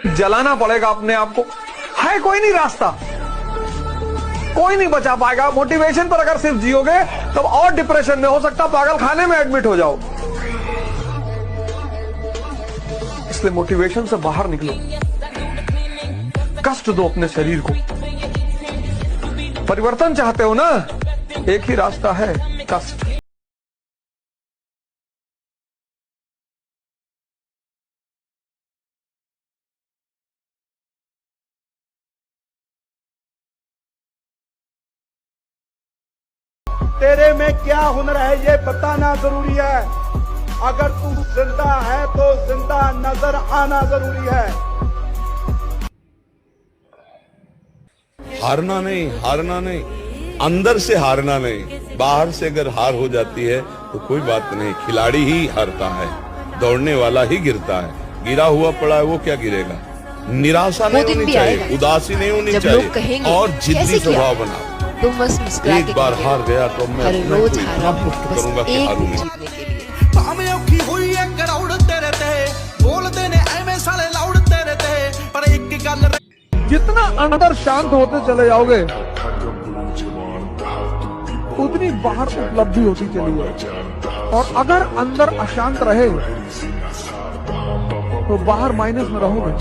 जलाना पड़ेगा अपने आप को। है कोई नहीं रास्ता, कोई नहीं बचा पाएगा। मोटिवेशन पर अगर सिर्फ जियोगे तब और डिप्रेशन में, हो सकता पागल खाने में एडमिट हो जाओ। इसलिए मोटिवेशन से बाहर निकलो, कष्ट दो अपने शरीर को। परिवर्तन चाहते हो ना, एक ही रास्ता है, कष्ट। तेरे में क्या हुनर है ये बताना जरूरी है। अगर तू जिंदा है तो जिंदा नजर आना जरूरी है। हारना नहीं, अंदर से हारना नहीं। बाहर से अगर हार हो जाती है तो कोई बात नहीं, खिलाड़ी ही हारता है, दौड़ने वाला ही गिरता है। गिरा हुआ पड़ा है वो क्या गिरेगा। निराशा नहीं होनी चाहिए, उदासी नहीं होनी चाहिए, और जिद्दी स्वभाव बना। तुम बस मुस्कुरा एक बार हार गया तो मैं हर रोज हारा हूं, बस करूंगा कि एक हारूंगा। जीतने के लिए। ਭਾਵੇਂ ਔਖੀ ਹੋਈ ਐ ਕਰਾਉੜ ਤੇਰੇ ਤੇ ਬੋਲਦੇ ਨੇ ਐਵੇਂ ਸਾਲੇ ਲਾਉੜ ਤੇਰੇ ਤੇ ਪਰ ਇੱਕ ਗੱਲ जितना अंदर शांत होते चले जाओगे उतनी बाहर उपलब्धि होती चली जाएगी। और अगर अंदर अशांत रहे तो बाहर माइनस में रहोगे।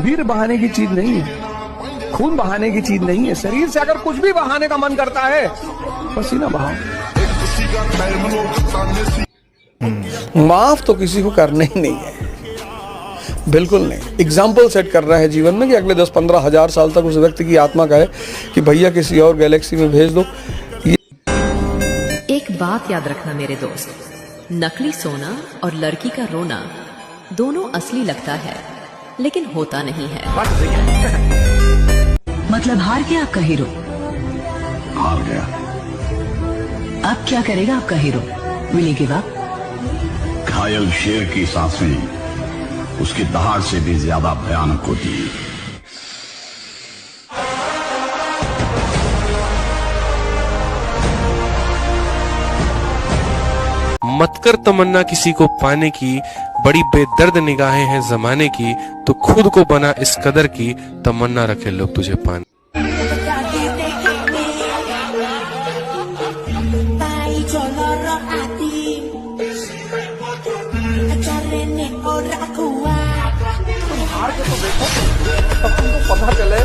वीर बहाने की चीज नहीं है, खून बहाने की चीज नहीं है। शरीर से अगर कुछ भी बहाने का मन करता है, पसीना बहाओ। माफ तो किसी को करना ही नहीं है, बिल्कुल नहीं। एग्जाम्पल सेट कर रहा है जीवन में कि अगले 10-15 हजार साल तक उस व्यक्ति की आत्मा कहे कि भैया किसी और गैलेक्सी में भेज दो। एक बात याद रखना मेरे दोस्त, नकली सोना और लड़की का रोना दोनों असली लगता है लेकिन होता नहीं है। मतलब हार गया आपका हीरो? हार गया। अब क्या करेगा आपका hero? Will he give up? घायल शेर की सांसें उसकी दहाड़ से भी ज्यादा भयानक होती है। मत कर तमन्ना किसी को पाने की, बड़ी बेदर्द निगाहें हैं जमाने की, तो खुद को बना इस कदर की, तमन्ना रखे लोग तुझे पाने। तब तुमको पता चले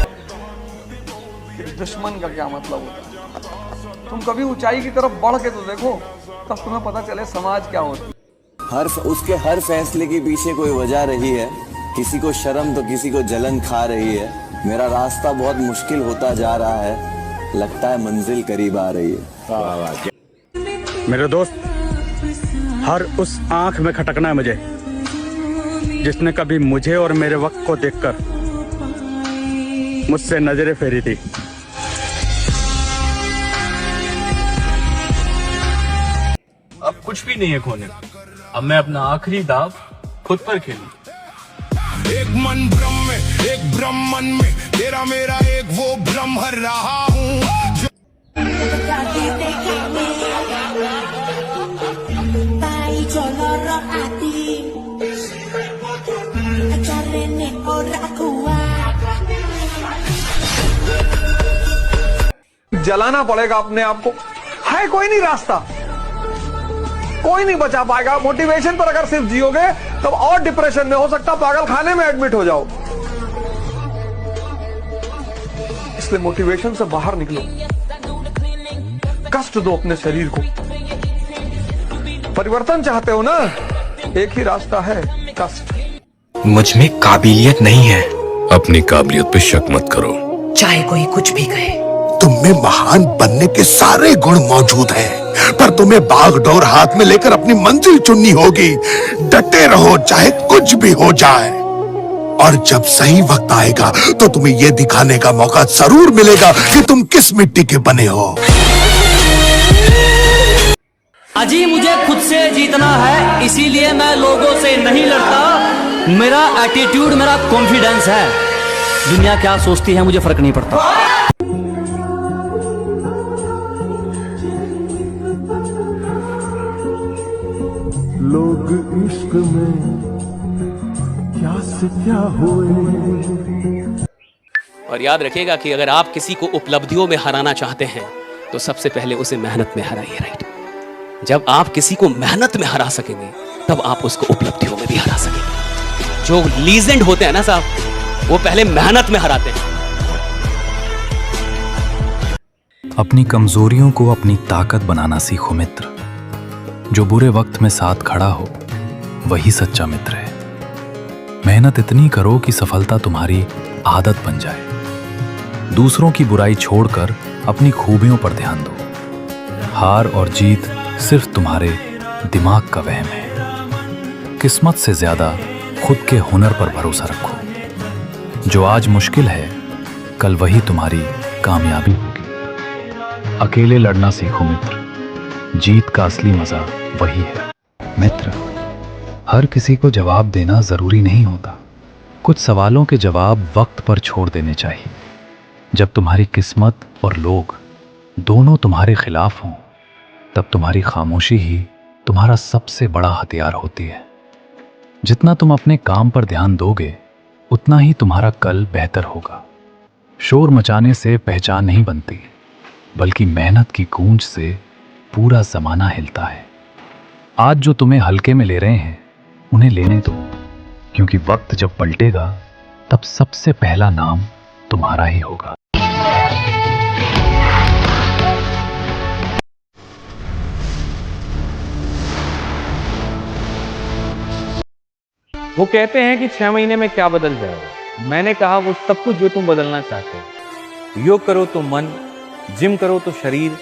कि दुश्मन का क्या मतलब होता है। तुम कभी ऊंचाई की तरफ बढ़ के तो देखो, तब तुम्हें पता चले समाज क्या होती है। उसके हर फैसले के पीछे कोई वजह रही है। किसी को शर्म तो किसी को जलन खा रही है। मेरा रास्ता बहुत मुश्किल होता जा रहा है, लगता है मंजिल करीब आ रही है। मेरे दोस्त, हर उस आंख में खटकना है मुझे जिसने कभी मुझे और मेरे वक्त को देखकर मुझसे नजरें फेरी थी। अब कुछ भी नहीं है खोने, अब मैं अपना आखिरी दाव खुद पर खेलूं। एक मन ब्रह्म में, एक ब्रह्मन में, तेरा मेरा एक वो ब्रह्म हर रहा हूँ जो जलाना पड़ेगा अपने आप को। है कोई नहीं रास्ता, कोई नहीं बचा पाएगा। मोटिवेशन पर अगर सिर्फ जियोगे तब और डिप्रेशन में, हो सकता पागल खाने में एडमिट हो जाओ। इसलिए मोटिवेशन से बाहर निकलो, कष्ट दो अपने शरीर को। परिवर्तन चाहते हो ना, एक ही रास्ता है, कष्ट। मुझ में काबिलियत नहीं है। अपनी काबिलियत पे शक मत करो, चाहे कोई कुछ भी कहे। तुम में महान बनने के सारे गुण मौजूद हैं, पर तुम्हें बागडोर हाथ में लेकर अपनी मंजिल चुननी होगी। डटे रहो चाहे कुछ भी हो जाए, और जब सही वक्त आएगा तो तुम्हें यह दिखाने का मौका जरूर मिलेगा कि तुम किस मिट्टी के बने हो। अजी मुझे खुद से जीतना है, इसीलिए मैं लोगों से नहीं लड़ता। मेरा एटीट्यूड, मेरा कॉन्फिडेंस है। दुनिया क्या सोचती है मुझे फर्क नहीं पड़ता। लोग इश्क में क्या क्या हुए। और याद रखिएगा कि अगर आप किसी को उपलब्धियों में हराना चाहते हैं तो सबसे पहले उसे मेहनत में हराइए, राइट। जब आप किसी को मेहनत में हरा सकेंगे तब आप उसको उपलब्धियों में भी हरा सकेंगे। जो लीजेंड होते हैं ना साहब, वो पहले मेहनत में हराते हैं। अपनी कमजोरियों को अपनी ताकत बनाना सीखो मित्र। जो बुरे वक्त में साथ खड़ा हो वही सच्चा मित्र है। मेहनत इतनी करो कि सफलता तुम्हारी आदत बन जाए। दूसरों की बुराई छोड़कर अपनी खूबियों पर ध्यान दो। हार और जीत सिर्फ तुम्हारे दिमाग का वहम है। किस्मत से ज्यादा खुद के हुनर पर भरोसा रखो। जो आज मुश्किल है कल वही तुम्हारी कामयाबी होगी। अकेले लड़ना सीखो मित्र। जीत का असली मजा वही है। मित्र, हर किसी को जवाब देना जरूरी नहीं होता। कुछ सवालों के जवाब वक्त पर छोड़ देने चाहिए। जब तुम्हारी किस्मत और लोग दोनों तुम्हारे खिलाफ हों तब तुम्हारी खामोशी ही तुम्हारा सबसे बड़ा हथियार होती है। जितना तुम अपने काम पर ध्यान दोगे उतना ही तुम्हारा कल बेहतर होगा। शोर मचाने से पहचान नहीं बनती, बल्कि मेहनत की गूंज से पूरा जमाना हिलता है। आज जो तुम्हें हल्के में ले रहे हैं उन्हें लेने दो, क्योंकि वक्त जब पलटेगा तब सबसे पहला नाम तुम्हारा ही होगा। वो कहते हैं कि 6 महीने में क्या बदल जाएगा। मैंने कहा वो सब कुछ जो तुम बदलना चाहते हो। योग करो तो मन, जिम करो तो शरीर,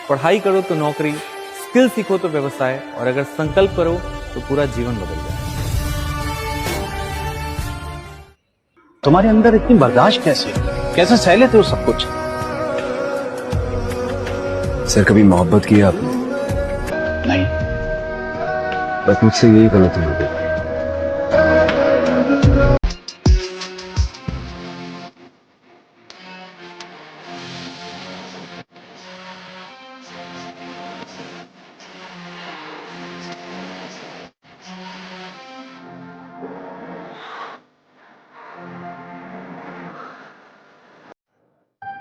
पढ़ाई करो तो नौकरी, स्किल सीखो तो व्यवसाय, और अगर संकल्प करो तो पूरा जीवन बदल जाए। तुम्हारे अंदर इतनी बर्दाश्त कैसे सह लेते हो सब कुछ? सर, कभी मोहब्बत की आपने? नहीं। बस मुझसे यही गलती हो गई।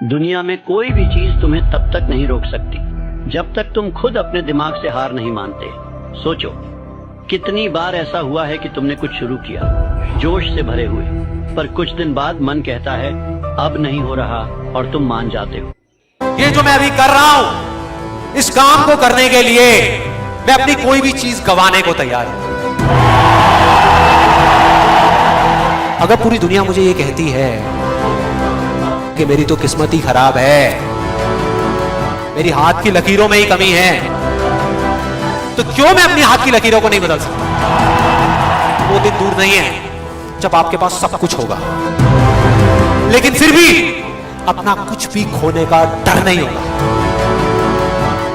दुनिया में कोई भी चीज तुम्हें तब तक नहीं रोक सकती जब तक तुम खुद अपने दिमाग से हार नहीं मानते। सोचो, कितनी बार ऐसा हुआ है कि तुमने कुछ शुरू किया जोश से भरे हुए, पर कुछ दिन बाद मन कहता है अब नहीं हो रहा और तुम मान जाते हो। ये जो मैं अभी कर रहा हूं, इस काम को करने के लिए मैं अपनी कोई भी चीज गंवाने को तैयार हूं। अगर पूरी दुनिया मुझे ये कहती है कि मेरी तो किस्मत ही खराब है, मेरी हाथ की लकीरों में ही कमी है, तो क्यों मैं अपनी हाथ की लकीरों को नहीं बदल सकता? वो दिन दूर नहीं है जब आपके पास सब कुछ होगा, लेकिन फिर भी अपना कुछ भी खोने का डर नहीं होगा।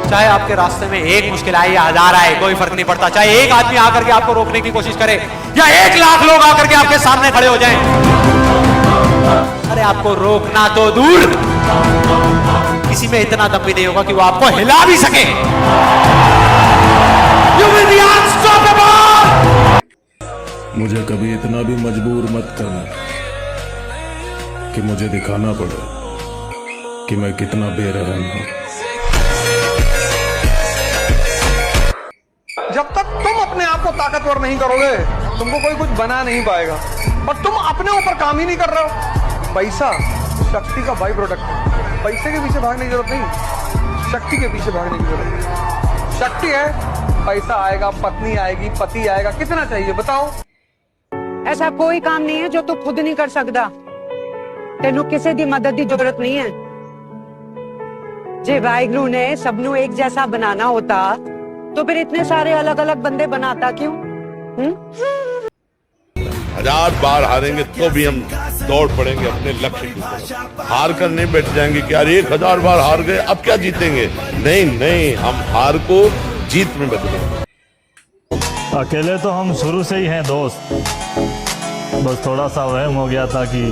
चाहे आपके रास्ते में एक मुश्किल आए या 1000 आए, कोई फर्क नहीं पड़ता। चाहे एक आदमी आकर के आपको रोकने की कोशिश करे या 1 लाख लोग आकर के आपके सामने खड़े हो जाएं, अरे आपको रोकना तो दूर, किसी में इतना दम भी नहीं होगा कि वो आपको हिला भी सके। You will be unstoppable! मुझे कभी इतना भी मजबूर मत करना कि मुझे दिखाना पड़े कि मैं कितना बेरहम हूं। जब तक तुम अपने आप को ताकतवर नहीं करोगे तुमको कोई कुछ बना नहीं पाएगा, और तुम अपने ऊपर काम ही नहीं कर रहे हो। पैसा शक्ति का बाई प्रोडक्ट है। पैसे के पीछे भागने की जरूरत नहीं, शक्ति के पीछे भागने की जरूरत है। शक्ति है, पैसा आएगा, पत्नी आएगी, पति आएगा, कितना चाहिए बताओ? ऐसा कोई काम नहीं है जो तू खुद नहीं कर सकता। तेनू किसी दी मदद की जरूरत नहीं है। जे वाहिगुरु ने सबनू एक जैसा बनाना होता तो फिर इतने सारे अलग अलग बंदे बनाता क्यों? 1000 बार हारेंगे तो भी हम दौड़ पड़ेंगे अपने लक्ष्य की तरफ। हार कर नहीं बैठ जाएंगे कि यार 1000 बार हार गए अब क्या जीतेंगे। नहीं नहीं, हम हार को जीत में बदलेंगे। अकेले तो हम शुरू से ही हैं दोस्त, बस थोड़ा सा वहम हो गया था कि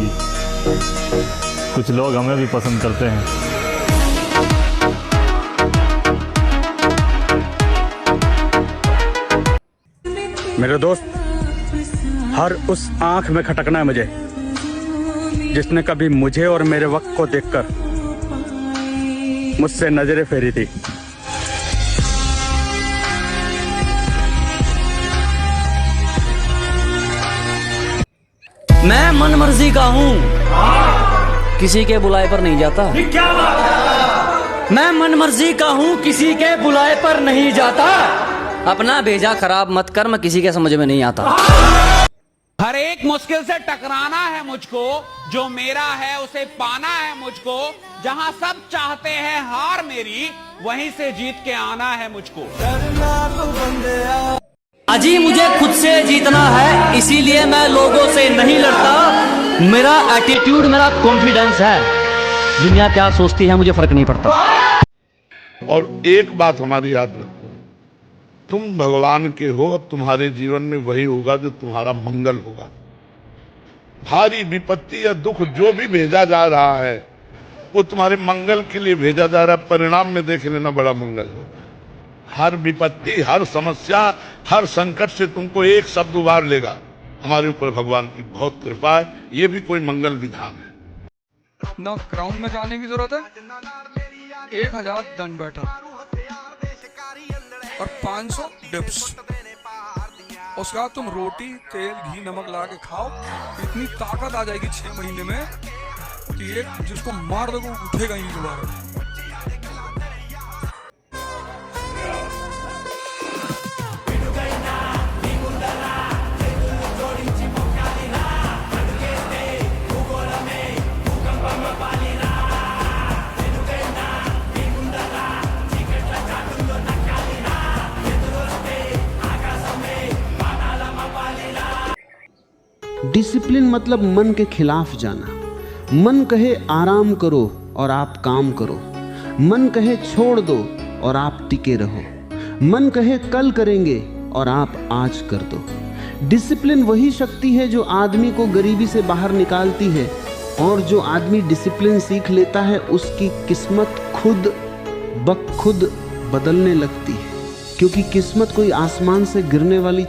कुछ लोग हमें भी पसंद करते हैं। मेरे दोस्त, हर उस आंख में खटकना है मुझे जिसने कभी मुझे और मेरे वक्त को देखकर मुझसे नजरें फेरी थी। मैं मन मर्जी का हूँ, किसी के बुलाए पर नहीं जाता। क्या बात? मैं मन मर्जी का हूँ, किसी के बुलाए पर नहीं जाता। अपना भेजा खराब मत कर, मैं किसी के समझ में नहीं आता। हर एक मुश्किल से टकराना है मुझको, जो मेरा है उसे पाना है मुझको। जहां सब चाहते हैं हार मेरी, वहीं से जीत के आना है मुझको। अजी मुझे खुद से जीतना है, इसीलिए मैं लोगों से नहीं लड़ता। मेरा एटीट्यूड, मेरा कॉन्फिडेंस है। दुनिया क्या सोचती है मुझे फर्क नहीं पड़ता। और एक बात हमारी याद रखो, तुम भगवान के हो, अब तुम्हारे जीवन में वही होगा जो तुम्हारा मंगल होगा। भारी विपत्ति या दुख जो भी भेजा जा रहा है वो तुम्हारे मंगल के लिए भेजा जा रहा है। परिणाम में देख लेना बड़ा मंगल होगा। हर विपत्ति, हर समस्या, हर संकट से तुमको एक शब्द उबार लेगा। हमारे ऊपर भगवान की बहुत कृपा है, ये भी कोई मंगल विधान है। ना ग्राउंड में जाने की जरूरत है, 1000 दंड बैठक और 500 डिप्स। उसके बाद तुम रोटी, तेल, घी, नमक ला के खाओ। इतनी ताकत आ जाएगी 6 महीने में कि एक जिसको मार दो वो उठेगा ही दोबारा। डिसिप्लिन मतलब मन के खिलाफ जाना। मन कहे आराम करो और आप काम करो। मन कहे छोड़ दो और आप टिके रहो। मन कहे कल करेंगे और आप आज कर दो। डिसिप्लिन वही शक्ति है जो आदमी को गरीबी से बाहर निकालती है, और जो आदमी डिसिप्लिन सीख लेता है उसकी किस्मत खुद ब खुद बदलने लगती है। क्योंकि किस्मत कोई आसमान से गिरने वाली